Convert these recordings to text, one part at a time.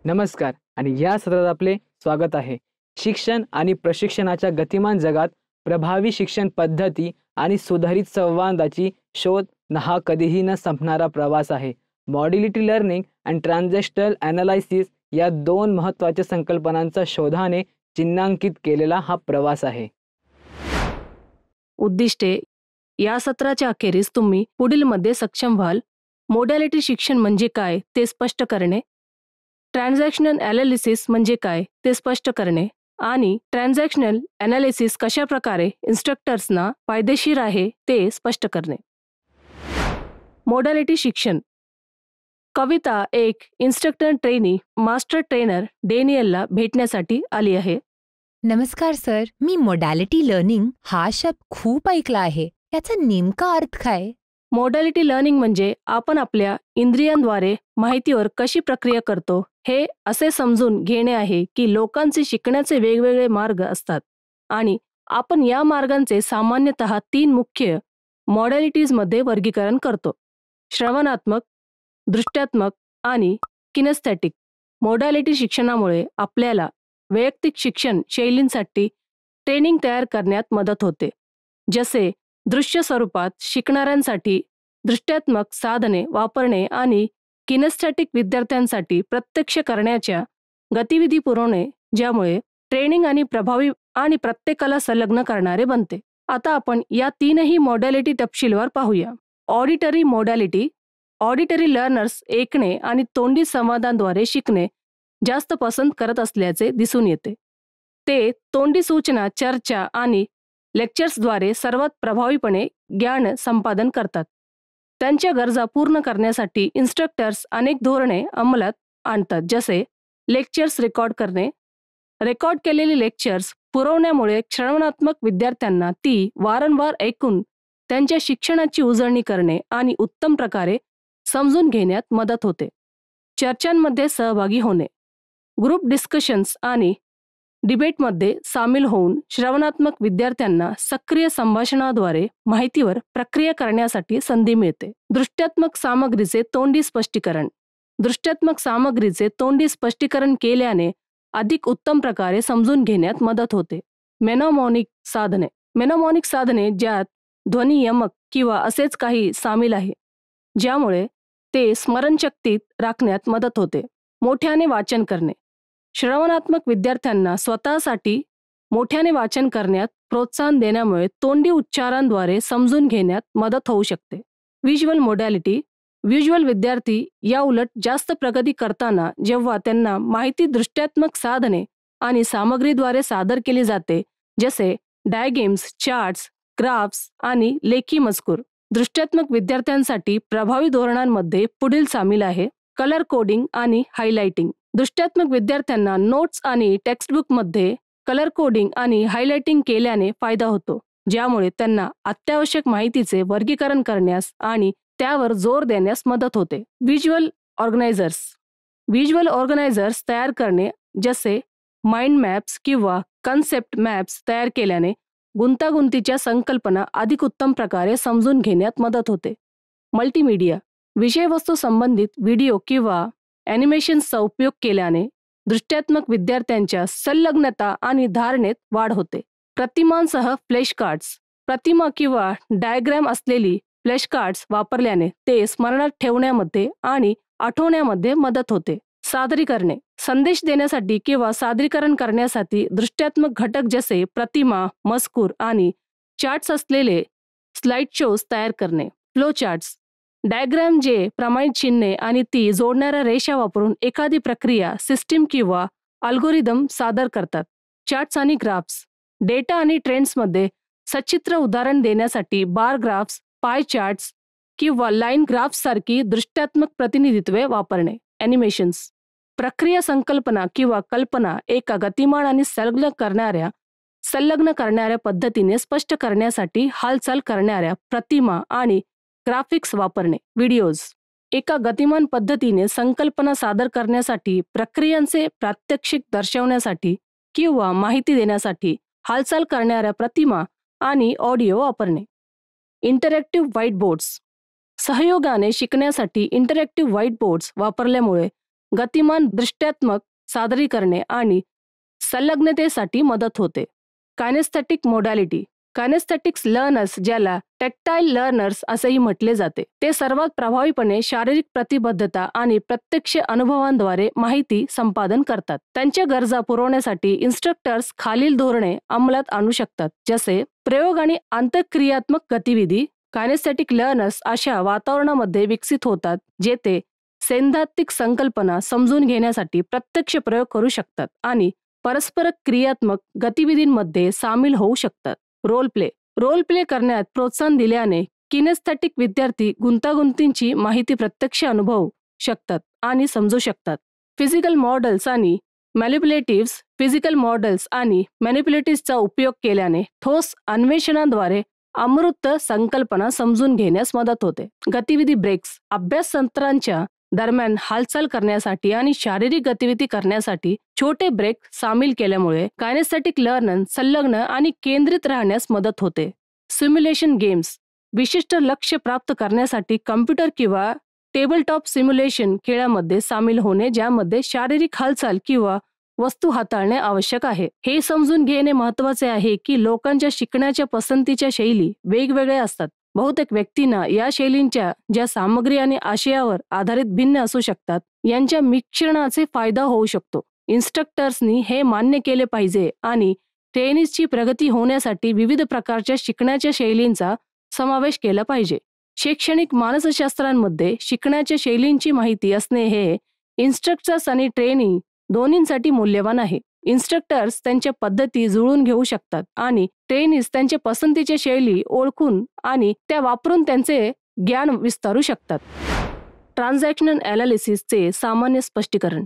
नमस्कार आणि या सत्रात आपले स्वागत आहे. शिक्षण आणि प्रशिक्षणाच्या गतिमान जगात प्रभावी शिक्षण पद्धती आणि सुधारित संवादाची शोध हा कधीही न संपणारा प्रवास आहे. मॉड्युलिटी लर्निंग अँड ट्रान्झॅक्शनल ॲनालायसिस या दोन महत्त्वाच्या संकल्पनांचा शोधाने चिन्हांकित केलेला हा प्रवास आहे. उद्दिष्टे. या सत्राच्या अखेरीस तुम्ही पुढीलमध्ये सक्षम व्हाल: मोडॅलिटी शिक्षण म्हणजे काय ते स्पष्ट करणे, ट्रान्झॅक्शनल ॲनालिसिस म्हणजे काय ते स्पष्ट करणे आणि ट्रान्झॅक्शनल ॲनालिसिस कशा प्रकारे इन्स्ट्रक्टर्सना फायदेशीर आहे ते स्पष्ट करणे. मोडॅलिटी शिक्षण. कविता एक इन्स्ट्रक्टर ट्रेनी मास्टर ट्रेनर डॅनियलला भेटण्यासाठी आली आहे. नमस्कार सर, मी मोडॅलिटी लर्निंग हा शब्द खूप ऐकला आहे. याचा नेमका अर्थ काय? मोडॅलिटी लर्निंग म्हणजे आपण आपल्या इंद्रियांद्वारे माहितीवर कशी प्रक्रिया करतो हे असे समजून घेणे आहे की लोकांचे शिकण्याचे वेगवेगळे मार्ग असतात आणि आपण या मार्गांचे सामान्यतः 3 मुख्य मॉडॅलिटीजमध्ये वर्गीकरण करतो: श्रवणात्मक, दृष्ट्यात्मक आणि किनेस्थेटिक. मोडॅलिटी शिक्षणामुळे आपल्याला वैयक्तिक शिक्षण शैलींसाठी ट्रेनिंग तयार करण्यात मदत होते, जसे दृश्य स्वरूपात शिकणाऱ्यांसाठी दृष्ट्यात्मक साधने वापरणे आणि किनेस्थेटिक विद्यार्थ्यांसाठी प्रत्यक्ष करण्याच्या गतिविधी पुरवणे, ज्यामुळे ट्रेनिंग आणि प्रभावी आणि प्रत्येकाला संलग्न करणारे बनते. आता आपण या 3ही मॉडॅलिटी तपशीलवार पाहूया. ऑडिटरी मॉडॅलिटी. ऑडिटरी लर्नर्स ऐकणे आणि तोंडी संवादांद्वारे शिकणे जास्त पसंत करत असल्याचे दिसून येते. ते तोंडी सूचना, चर्चा आणि लेक्चर्सद्वारे सर्वात प्रभावीपणे ज्ञान संपादन करतात. त्यांच्या गरजा पूर्ण करण्यासाठी इन्स्ट्रक्टर्स अनेक धोरणे अंमलात आणतात, जसे लेक्चर्स रेकॉर्ड करणे. रेकॉर्ड केलेली लेक्चर्स पुरवण्यामुळे श्रवणात्मक विद्यार्थ्यांना ती वारंवार ऐकून त्यांच्या शिक्षणाची उजळणी करणे आणि उत्तम प्रकारे समजून घेण्यात मदत होते. चर्चांमध्ये सहभागी होणे. ग्रुप डिस्कशन्स आणि डिबेटमध्ये सामील होऊन श्रवणात्मक विद्यार्थ्यांना सक्रिय संभाषणाद्वारे माहितीवर प्रक्रिया करण्यासाठी संधी मिळते. दृष्ट्यात्मक सामग्रीचे तोंडी स्पष्टीकरण. दृष्ट्यात्मक सामग्रीचे तोंडी स्पष्टीकरण केल्याने अधिक उत्तम प्रकारे समजून घेण्यात मदत होते. मेनोमॉनिक साधने. मेनोमॉनिक साधने ज्यात ध्वनी, यमक किंवा असेच काही सामील आहे, ज्यामुळे ते स्मरणशक्तीत राखण्यात मदत होते. मोठ्याने वाचन करणे. श्रवणात्मक विद्यार्थ्यांना स्वतःसाठी मोठ्याने वाचन करण्यात प्रोत्साहन देण्यामुळे तोंडी उच्चारांद्वारे समजून घेण्यात मदत होऊ शकते. व्हिज्युअल मॉडॅलिटी. व्हिज्युअल विद्यार्थी या उलट जास्त प्रगती करताना जेव्हा त्यांना माहिती दृष्ट्यात्मक साधने आणि सामग्रीद्वारे सादर केली जाते, जसे डायग्राम्स, चार्ट्स, ग्राफ्स आणि लेखी मजकूर. दृष्ट्यात्मक विद्यार्थ्यांसाठी प्रभावी धोरणांमध्ये पुढील सामील आहे: कलर कोडिंग आणि हायलाइटिंग. दृष्ट्यात्मक विद्यार्थ्यांना नोट्स आणि टेक्स्टबुकमध्ये कलर कोडिंग आणि हायलाइटिंग केल्याने फायदा होतो, ज्यामुळे त्यांना अत्यावश्यक माहितीचे वर्गीकरण करण्यास आणि त्यावर जोर देण्यास मदत होते. Visual organisers. व्हिज्युअल ऑर्गनायझर्स तयार करणे, जसे माइंड मॅप्स किंवा कन्सेप्ट मॅप्स तयार केल्याने गुंतागुंतीच्या संकल्पना अधिक उत्तम प्रकारे समजून घेण्यात मदत होते. मल्टीमीडिया. विषयवस्तू संबंधित व्हिडिओ किंवा ॲनिमेशन्सचा उपयोग केल्याने दृष्ट्यात्मक विद्यार्थ्यांच्या संलग्नता आणि धारणेत वाढ होते. प्रतिमांसह फ्लॅशकार्ड्स. प्रतिमा किंवा डायग्राम असलेली फ्लॅशकार्ड्स वापरल्याने ते स्मरणात ठेवण्यामध्ये आणि आठवण्यामध्ये मदत होते. सादरीकरणे. संदेश देण्यासाठी किंवा सादरीकरण करण्यासाठी दृष्ट्यात्मक घटक जसे प्रतिमा, मजकूर आणि चार्ट्स असलेले स्लाइड शोज तयार करणे. Flow charts. डायग्राम जे प्रमाणित चिन्हे आणि ती जोडणाऱ्या रेषा वापरून एखादी प्रक्रिया, सिस्टीम किंवा अल्गोरिदम सादर करतात. चार्ट्स आणि ग्राफ्स. डेटा आणि ट्रेंड्समध्ये सचित्र उदाहरण देण्यासाठी बार ग्राफ्स, पाय चार्ट्स किंवा लाईन ग्राफ्ससारखी दृष्ट्यात्मक प्रतिनिधित्वे वापरणे. ॲनिमेशन्स. प्रक्रिया, संकल्पना किंवा कल्पना एका गतिमान आणि संलग्न करणाऱ्या पद्धतीने स्पष्ट करण्यासाठी हालचाल करणाऱ्या प्रतिमा आणि ग्राफिक्स वापरणे. व्हिडिओज. एका गतिमान पद्धतीने संकल्पना सादर करण्यासाठी, प्रक्रियांचे प्रात्यक्षिक दर्शवण्यासाठी किंवा माहिती देण्यासाठी हालचाल करणाऱ्या प्रतिमा आणि ऑडिओ वापरणे. Interactive white boards. सहयोगाने शिकण्यासाठी इंटरॅक्टिव्ह व्हाईट बोर्ड्स वापरल्यामुळे गतिमान दृष्ट्यात्मक सादरीकरणे आणि संलग्नतेसाठी मदत होते. कायनेस्थेटिक मोडॅलिटी. कायनेस्थेटिक्स लर्नर्स, ज्याला टॅक्टाईल लर्नर्स असेही म्हटले जाते, ते सर्वात प्रभावीपणे शारीरिक प्रतिबद्धता आणि प्रत्यक्ष अनुभवांद्वारे माहिती संपादन करतात. त्यांच्या गरजा पुरवण्यासाठी इन्स्ट्रक्टर्स खालील धोरणे अंमलात आणू शकतात, जसे प्रयोग आणि आंतरक्रियात्मक गतिविधी. कायनेस्थेटिक लर्नर्स अशा वातावरणामध्ये विकसित होतात जेथे सैद्धांतिक संकल्पना समजून घेण्यासाठी प्रत्यक्ष प्रयोग करू शकतात आणि परस्पर क्रियात्मक गतिविधींमध्ये सामील होऊ शकतात. Role play. रोल प्ले करण्यात प्रोत्साहन दिल्याने किनेस्थेटिक विद्यार्थी गुंतागुंतींची माहिती प्रत्यक्ष अनुभवू शकतात आणि समजू शकतात. फिजिकल मॉडेल्स आणि मॅनिप्युलेटिव्स. फिजिकल मॉडेल्स आणि मॅनिप्युलेटिव्सचा उपयोग केल्याने ठोस अन्वेषणाद्वारे अमूर्त संकल्पना समजून घेण्यास मदत होते. गतिविधी ब्रेक्स. अभ्यास सत्रांच्या दरम्यान हालचाल करण्यासाठी आणि शारीरिक गतिविधी करण्यासाठी छोटे ब्रेक सामील केल्यामुळे कायनेस्थेटिक लर्नर संलग्न आणि केंद्रित राहण्यास मदत होते. Simulation games. विशिष्ट लक्ष्य प्राप्त करण्यासाठी कॉम्प्युटर किंवा टेबलटॉप सिम्युलेशन खेळामध्ये सामील होणे, ज्यामध्ये शारीरिक हालचाल किंवा वस्तू हाताळणे आवश्यक आहे. हे समजून घेणे महत्त्वाचे आहे की लोकांच्या शिकण्याच्या पसंतीच्या शैली वेगवेगळ्या असतात. बहुतेक व्यक्तींना या शैलींच्या, ज्या सामग्री आणि आशयावर आधारित भिन्न असू शकतात, यांच्या मिश्रणाचे फायदा होऊ शकतो. इन्स्ट्रक्टर्सनी हे मान्य केले पाहिजे आणि ट्रेनीजची प्रगती होण्यासाठी विविध प्रकारच्या शिकण्याच्या शैलींचा समावेश केला पाहिजे. शैक्षणिक मानसशास्त्रांमध्ये शिकण्याच्या शैलींची माहिती असणे हे इन्स्ट्रक्टर्स आणि ट्रेनी दोन्हींसाठी मूल्यवान आहे. इन्स्ट्रक्टर्स त्यांच्या पद्धती जुळवून घेऊ शकतात आणि ट्रेनीज त्यांच्या पसंतीच्या शैली ओळखून आणि त्या वापरून त्यांचे ज्ञान विस्तारू शकतात. ट्रान्झॅक्शनल ॲनालिसिसचे सामान्य स्पष्टीकरण.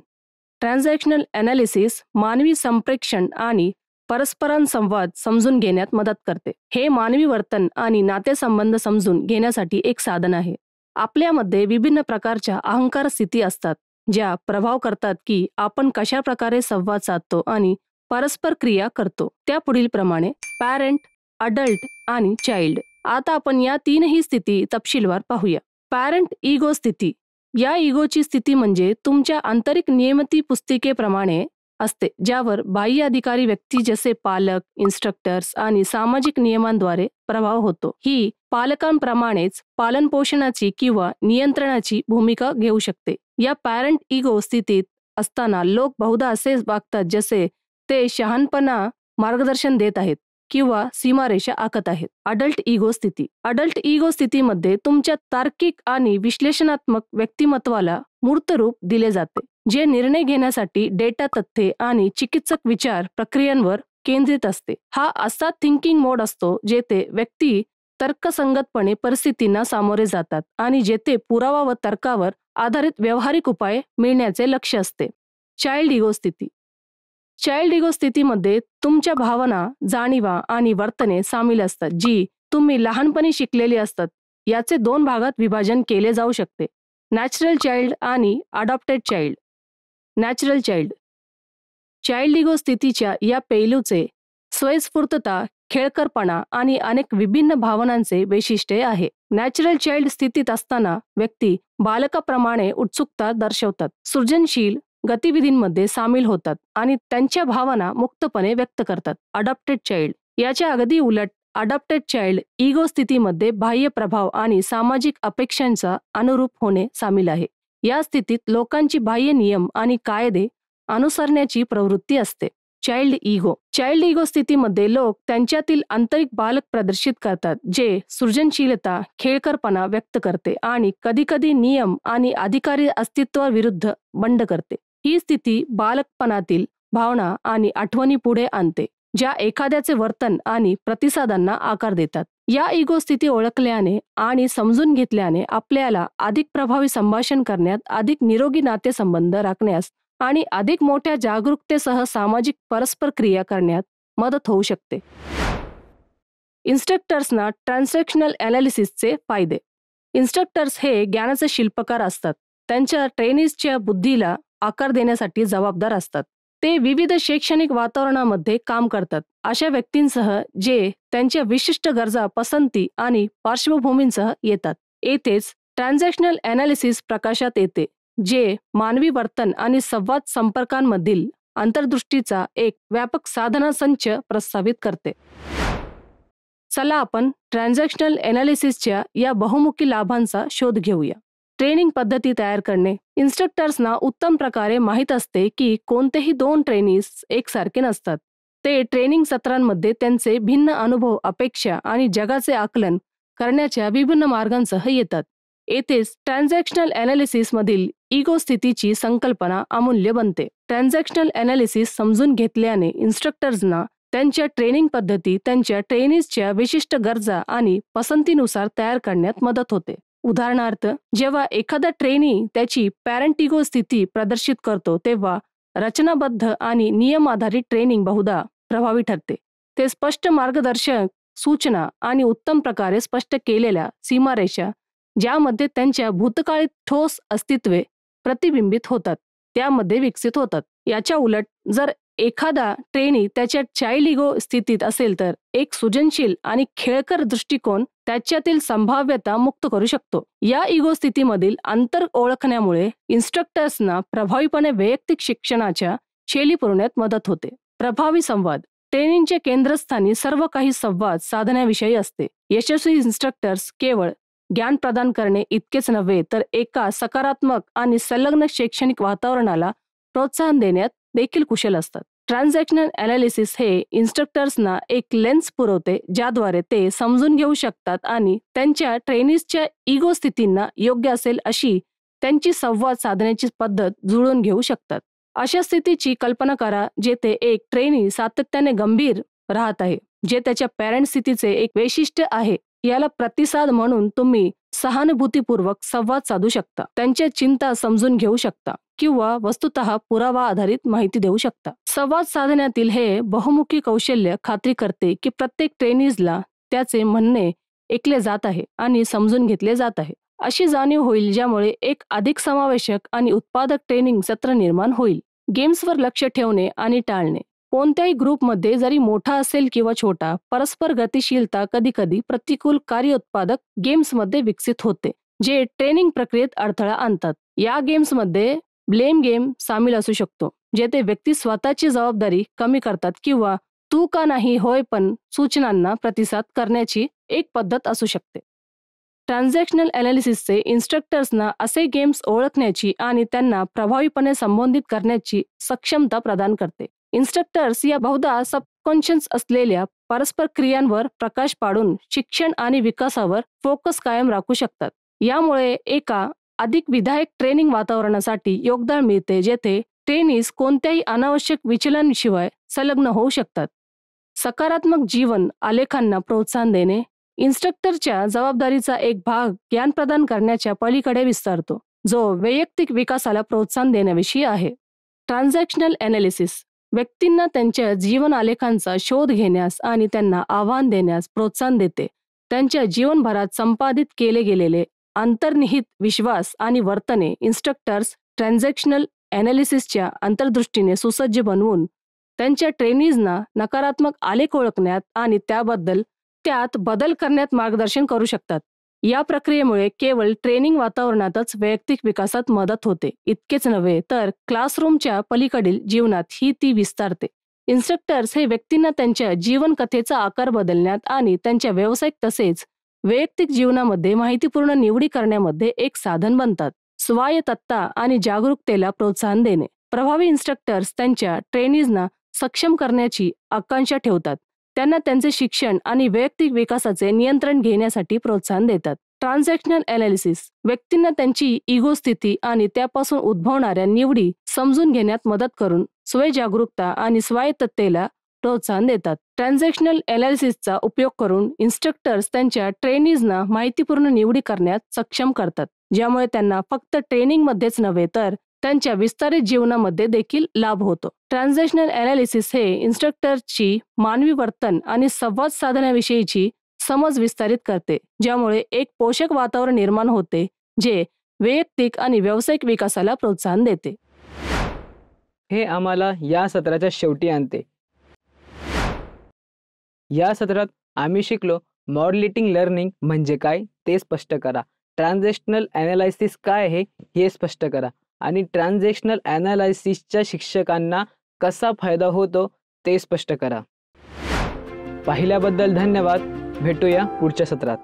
ट्रान्झॅक्शनल ॲनालिसिस मानवी संप्रेषण आणि परस्परांसंवाद समजून घेण्यात मदत करते. हे मानवी वर्तन आणि नातेसंबंध समजून घेण्यासाठी एक साधन आहे. आपल्यामध्ये विभिन्न प्रकारच्या अहंकार स्थिती असतात, ज्या प्रभाव करतात की आपण कशा प्रकारे संवाद साधतो आणि परस्पर क्रिया करतो. त्या पुढील प्रमाणे: पॅरेंट, अडल्ट आणि चाइल्ड. आता आपण या तीनही स्थिती तपशीलवार पाहूया. पॅरेंट इगो स्थिती. या इगोची स्थिती म्हणजे तुमच्या आंतरिक नियमिती पुस्तिकेप्रमाणे असते, ज्यावर बाह्य अधिकारी व्यक्ती जसे पालक, इन्स्ट्रक्टर्स आणि सामाजिक नियमांद्वारे प्रभाव होतो. ही पालकांप्रमाणेच पालनपोषणाची किंवा नियंत्रणाची भूमिका घेऊ शकते. या पॅरेंट इगो स्थितीत असताना लोक बहुधा असे वागतात जसे ते शहाणपणा मार्गदर्शन देत आहेत किंवा सीमारेषा आखत आहेत. अडल्ट इगो स्थिती. अडल्ट इगो स्थितीमध्ये तुमच्या तार्किक आणि विश्लेषणात्मक व्यक्तिमत्वाला मूर्त रूप दिले जाते, जे निर्णय घेण्यासाठी डेटा, तथ्ये आणि चिकित्सक विचार प्रक्रियांवर केंद्रित असते. हा असा थिंकिंग मोड असतो जेथे व्यक्ती तर्कसंगतपणे परिस्थितींना सामोरे जातात आणि जेथे पुरावा व तर्कावर आधारित व्यावहारिक उपाय मिळण्याचे लक्ष्य असते. चाइल्ड इगो स्थिती. चाइल्ड इगो स्थितीमध्ये तुमच्या भावना, जाणीवा आणि वर्तने सामील असतात, जी तुम्ही लहानपणी शिकलेली असतात. याचे दोन भागात विभाजन केले जाऊ शकते: नॅचरल चाइल्ड आणि adopted child. Natural child. Child ego स्थितीच्या या पैलूचे स्वयंस्फूर्तता, खेळकरपणा आणि अनेक विभिन्न भावनांचे वैशिष्ट्य आहे. नॅचरल चाइल्ड स्थितीत असताना व्यक्ती बालकाप्रमाणे उत्सुकता दर्शवतात, सृजनशील गतिविधींमध्ये सामील होतात आणि त्यांच्या भावना मुक्तपणे व्यक्त करतात. Adopted child. याच्या अगदी उलट, अडॉप्टेड चाइल्ड इगो स्थितीमध्ये बाह्य प्रभाव आणि सामाजिक अपेक्षांचा अनुरूप होणे सामील आहे. या स्थितीत लोकांची बाह्य नियम आणि कायदे अनुसरण्याची प्रवृत्ती असते. Child ego. चाइल्ड इगो स्थितीमध्ये लोक त्यांच्यातील आंतरिक बालक प्रदर्शित करतात, जे सृजनशीलता, खेळकरपणा व्यक्त करते आणि कधीकधी नियम आणि अधिकारी अस्तित्वाविरुद्ध बंड करते. ही स्थिती बालकपणातील भावना आणि आठवणी पुढे आणते, ज्या एखाद्याचे वर्तन आणि प्रतिसादांना आकार देतात. या इगो स्थिती ओळखल्याने आणि समजून घेतल्याने आपल्याला अधिक प्रभावी संभाषण करण्यात, अधिक निरोगी नातेसंबंध राखण्यास आणि अधिक मोठ्या जागरूकतेसह सामाजिक परस्पर क्रिया करण्यात मदत होऊ शकते. इन्स्ट्रक्टर्सना ट्रान्झॅक्शनल ॲनालिसिसचे फायदे. इन्स्ट्रक्टर्स हे ज्ञानाचे शिल्पकार असतात. त्यांच्या ट्रेनीजच्या बुद्धीला आकार देण्यासाठी जबाबदार असतात. ते विविध शैक्षणिक वातावरणामध्ये काम करतात, अशा व्यक्तींसह जे त्यांच्या विशिष्ट गरजा, पसंती आणि पार्श्वभूमींसह येतात. येथेच ट्रान्झॅक्शनल ॲनालिसिस प्रकाशात येते, जे मानवी वर्तन आणि संवाद संपर्कांमधील अंतर्दृष्टीचा एक व्यापक साधनसंच प्रस्तावित करते. चला आपण ट्रान्झॅक्शनल एनालिसिसच्या या बहुमुखी लाभांचा शोध घेऊया. ट्रेनिंग पद्धती तयार करणे. इन्स्ट्रक्टर्सना उत्तम प्रकारे माहीत असते की कोणतेही 2 ट्रेनीज एकसारखे नसतात. ते ट्रेनिंग सत्रांमध्ये त्यांचे भिन्न अनुभव, अपेक्षा आणि जगाचे आकलन करण्याच्या विभिन्न मार्गांसह येतात. येथेच ट्रान्झॅक्शनल एनालिसिसमधील इगो स्थितीची संकल्पना अमूल्य बनते. ट्रान्झॅक्शनल एनालिसिस समजून घेतल्याने इन्स्ट्रक्टर्सना त्यांच्या ट्रेनिंग पद्धती त्यांच्या ट्रेनीजच्या विशिष्ट गरजा आणि पसंतीनुसार तयार करण्यात मदत होते. उदाहरणार्थ, जेव्हा एखादा ट्रेनी त्याची पॅरेंट इगो स्थिती प्रदर्शित करतो तेव्हा रचनाबद्ध आणि नियम आधारित ट्रेनिंग बहुधा प्रभावी ठरते. ते स्पष्ट मार्गदर्शक सूचना आणि उत्तम प्रकारे स्पष्ट केलेल्या सीमारेषा ज्यामध्ये त्यांच्या भूतकाळी ठोस अस्तित्वे प्रतिबिंबित होतात त्यामध्ये विकसित होतात. याच्या उलट जर एखादा ट्रेनी त्याच्या चाइल्ड इगो स्थितीत असेल तर एक सृजनशील आणि खेळकर दृष्टिकोन त्याच्यातील संभाव्यता मुक्त करू शकतो. या इगो स्थितीमधील अंतर ओळखण्यामुळे इन्स्ट्रक्टर्सना प्रभावीपणे वैयक्तिक शिक्षणाच्या शैली पुरवण्यात मदत होते. प्रभावी संवाद. ट्रेनिंगच्या केंद्रस्थानी सर्व काही संवाद साधण्याविषयी असते. यशस्वी इन्स्ट्रक्टर्स केवळ ज्ञान प्रदान करणे इतकेच नव्हे तर एका सकारात्मक आणि संलग्न शैक्षणिक वातावरणाला प्रोत्साहन देण्यात देखील कुशल असतात. ट्रान्झॅक्शनल एनालिसिस हे इन्स्ट्रक्टर्सना एक लेन्स पुरवते ज्याद्वारे ते समजून घेऊ शकतात आणि त्यांच्या ट्रेनीजच्या इगो स्थितींना योग्य असेल अशी त्यांची संवाद साधण्याची पद्धत जुळवून घेऊ शकतात. अशा स्थितीची कल्पना करा जेथे एक ट्रेनी सातत्याने गंभीर राहत आहे, जे त्याच्या पॅरेंट स्थितीचे एक वैशिष्ट्य आहे. याला प्रतिसाद म्हणून तुम्ही सहानुभूतीपूर्वक संवाद साधू शकता, त्यांच्या चिंता समजून घेऊ शकता किंवा वस्तुतः पुरावा आधारित माहिती देऊ शकता. संवाद साधण्यातील हे बहुमुखी कौशल्य खात्री करते की प्रत्येक ट्रेनीजला त्याचे म्हणणे ऐकले जात आहे आणि समजून घेतले जात आहे. अशी जाणीव होईल ज्यामुळे एक अधिक समावेशक आणि उत्पादक ट्रेनिंग सत्र निर्माण होईल. गेम्सवर लक्ष ठेवणे आणि टाळणे. कोणत्याही ग्रुपमध्ये जरी मोठा असेल किंवा छोटा, परस्पर गतिशीलता कधीकधी प्रतिकूल कार्य उत्पादक गेम्समध्ये विकसित होते जे ट्रेनिंग प्रक्रियेत अडथळा आणतात. या गेम्समध्ये ब्लेम गेम सामील असू शकतो, जेथे व्यक्ती स्वतःची जबाबदारी कमी करतात किंवा तू का नाही होय पण सूचनांना प्रतिसाद करण्याची एक पद्धत असू शकते. ट्रान्झॅक्शनल एनालिसिसचे इन्स्ट्रक्टर्सना असे गेम्स ओळखण्याची आणि त्यांना प्रभावीपणे संबोधित करण्याची सक्षमता प्रदान करते. इन्स्ट्रक्टर्स या बहुधा सबकॉन्शियस असलेल्या परस्पर क्रियांवर प्रकाश पाडून शिक्षण आणि विकासावर फोकस कायम राखू शकतात. यामुळे एका अधिक विधायक ट्रेनिंग वातावरणासाठी योगदान मिळते जेथे ट्रेनीज कोणत्याही अनावश्यक विचलनाशिवाय संलग्न होऊ शकतात. सकारात्मक जीवन आलेखांना प्रोत्साहन देणे. इन्स्ट्रक्टरच्या जबाबदारीचा एक भाग ज्ञान प्रदान करण्याच्या पलीकडे विस्तारतो, जो वैयक्तिक विकासाला प्रोत्साहन देण्याविषयी आहे. ट्रान्झॅक्शनल एनालिसिस व्यक्तींना त्यांच्या जीवन आलेखांचा शोध घेण्यास आणि त्यांना आव्हान देण्यास प्रोत्साहन देते. त्यांच्या जीवनभरात संपादित केले गेलेले अंतर्निहित विश्वास आणि वर्तने इन्स्ट्रक्टर्स ट्रान्झॅक्शनल एनालिसिसच्या अंतर्दृष्टीने सुसज्ज बनवून त्यांच्या ट्रेनीजना नकारात्मक आलेख ओळखण्यात आणि त्यात बदल करण्यात मार्गदर्शन करू शकतात. या प्रक्रियेमुळे केवळ ट्रेनिंग वातावरणातच वैयक्तिक विकासात मदत होते इतकेच नव्हे तर क्लासरूमच्या पलीकडील जीवनात ही ती विस्तारते. इन्स्ट्रक्टर्स हे व्यक्तींना त्यांच्या जीवन कथेचा आकार बदलण्यात आणि त्यांच्या व्यावसायिक तसेच वैयक्तिक जीवनामध्ये माहितीपूर्ण निवडी करण्यामध्ये एक साधन बनतात. स्वायत्तता आणि जागरूकतेला प्रोत्साहन देणे. प्रभावी इन्स्ट्रक्टर्स त्यांच्या ट्रेनीजना सक्षम करण्याची आकांक्षा ठेवतात. त्यांना त्यांचे शिक्षण आणि वैयक्तिक विकासाचे नियंत्रण घेण्यासाठी प्रोत्साहन देतात. ट्रान्झॅक्शनल एनालिसिस व्यक्तींना त्यांची इगो स्थिती आणि त्यापासून उद्भवणाऱ्या निवडी समजून घेण्यात मदत करून स्वयंजागरूकता आणि स्वायत्ततेला प्रोत्साहन देतात. ट्रान्झॅक्शनल एनालिसिसचा उपयोग करून इन्स्ट्रक्टर्स त्यांच्या ट्रेनीजना माहितीपूर्ण निवडी करण्यात सक्षम करतात, ज्यामुळे त्यांना फक्त ट्रेनिंगमध्येच नव्हे तर त्यांच्या विस्तारित जीवनामध्ये देखील लाभ होतो. ट्रान्झॅक्शनल एनालिसिस हे इन्स्ट्रक्टरची मानवी वर्तन आणि संवाद साधण्याविषयीची समज विस्तारित करते, ज्यामुळे एक पोषक वातावरण निर्माण होते जे वैयक्तिक आणि व्यावसायिक विकासाला प्रोत्साहन देते. हे आम्हाला या सत्राच्या शेवटी आणते. या सत्रात आम्ही शिकलो मॉडेलिटिंग लर्निंग म्हणजे काय ते स्पष्ट करा. ट्रान्झॅक्शनल एनालिसिस काय आहे हे स्पष्ट करा आणि ट्रान्झॅक्शनल ॲनालायसिसच्या शिक्षकांना कसा फायदा होतो ते स्पष्ट करा. पाहिल्याबद्दल धन्यवाद. भेटूया पुढच्या सत्रात.